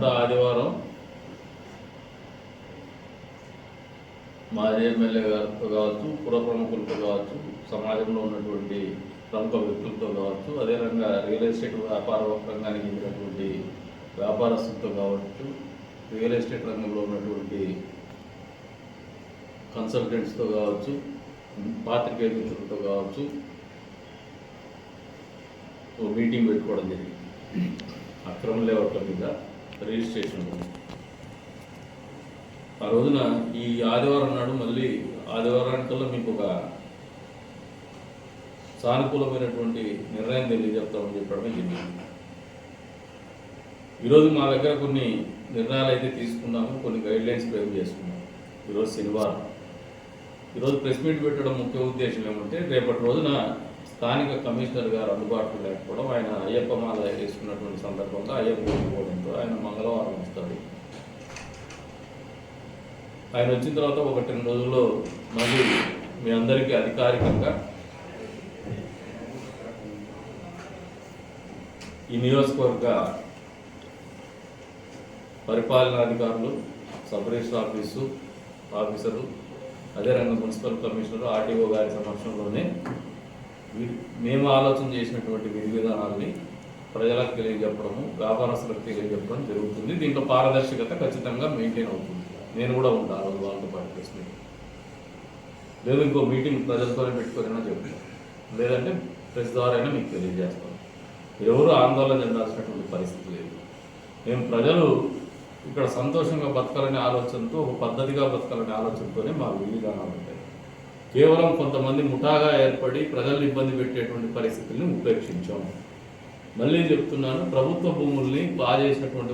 గత ఆదివారం మాజీ ఎమ్మెల్యే గారితో కావచ్చు, పుర ప్రముఖులతో కావచ్చు, సమాజంలో ఉన్నటువంటి ప్రముఖ వ్యక్తులతో కావచ్చు, అదేవిధంగా రియల్ ఎస్టేట్ వ్యాపార రంగానికి చెందినటువంటి వ్యాపారస్తులతో కావచ్చు, రియల్ ఎస్టేట్ రంగంలో ఉన్నటువంటి కన్సల్టెంట్స్తో కావచ్చు, పాత్రికేయ మిత్రులతో కావచ్చు మీటింగ్ పెట్టుకోవడం జరిగింది. అక్రమ లేఅవుట్ల మీద రిజిస్ట్రేషన్. ఆ రోజున ఈ ఆదివారం నాడు మళ్ళీ ఆదివారానికల్లా మీకు ఒక సానుకూలమైనటువంటి నిర్ణయం తెలియజెప్తామని చెప్పడమే జరిగింది. ఈరోజు మా దగ్గర కొన్ని నిర్ణయాలు అయితే తీసుకున్నాము, కొన్ని గైడ్లైన్స్ ఫ్రేమ్ చేసుకున్నాము. ఈరోజు శనివారం. ఈరోజు ప్రెస్ మీట్ పెట్టడం ముఖ్య ఉద్దేశం ఏమంటే, రేపటి రోజున స్థానిక కమిషనర్ గారు అందుబాటులో లేకపోవడం, ఆయన అయ్యప్ప మాల వేసుకున్నటువంటి సందర్భంగా అయ్యప్ప పోవడంతో ఆయన మంగళవారం వస్తాడు. ఆయన వచ్చిన తర్వాత 1-2 రోజుల్లో మళ్ళీ మీ అందరికీ అధికారికంగా ఈ నియోజకవర్గ పరిపాలనాధికారులు, సబ్ రిజిస్టర్ ఆఫీసరు, అదే రంగ మున్సిపల్ కమిషనర్, ఆర్టీఓ గారి సమక్షంలోనే మేము ఆలోచన చేసినటువంటి విధి విధానాలని ప్రజలకు తెలియజెప్పడము, వ్యాపారస్తులకు తెలియజెప్పడం జరుగుతుంది. దీంట్లో పారదర్శకత ఖచ్చితంగా మెయింటైన్ అవుతుంది. నేను కూడా ఉంటాను రోజు వాళ్ళతో పాటు ప్రెస్ మీటింగ్, లేదు ఇంకో మీటింగ్ ప్రజలతోనే పెట్టుకోరైనా చెప్తాను, లేదంటే ప్రెస్ ద్వారా అయినా మీకు తెలియజేస్తాను. ఎవరు ఆందోళన చెందాల్సినటువంటి పరిస్థితి లేదు. మేము ప్రజలు ఇక్కడ సంతోషంగా బతకాలనే ఆలోచనతో, ఒక పద్ధతిగా బతకాలనే ఆలోచనతోనే మా విధి విధానాలు ఉంటాయి. కేవలం కొంతమంది ముఠాగా ఏర్పడి ప్రజల్ని ఇబ్బంది పెట్టేటువంటి పరిస్థితుల్ని ఉపేక్షించాము. మళ్ళీ చెప్తున్నాను, ప్రభుత్వ భూముల్ని బాగా చేసినటువంటి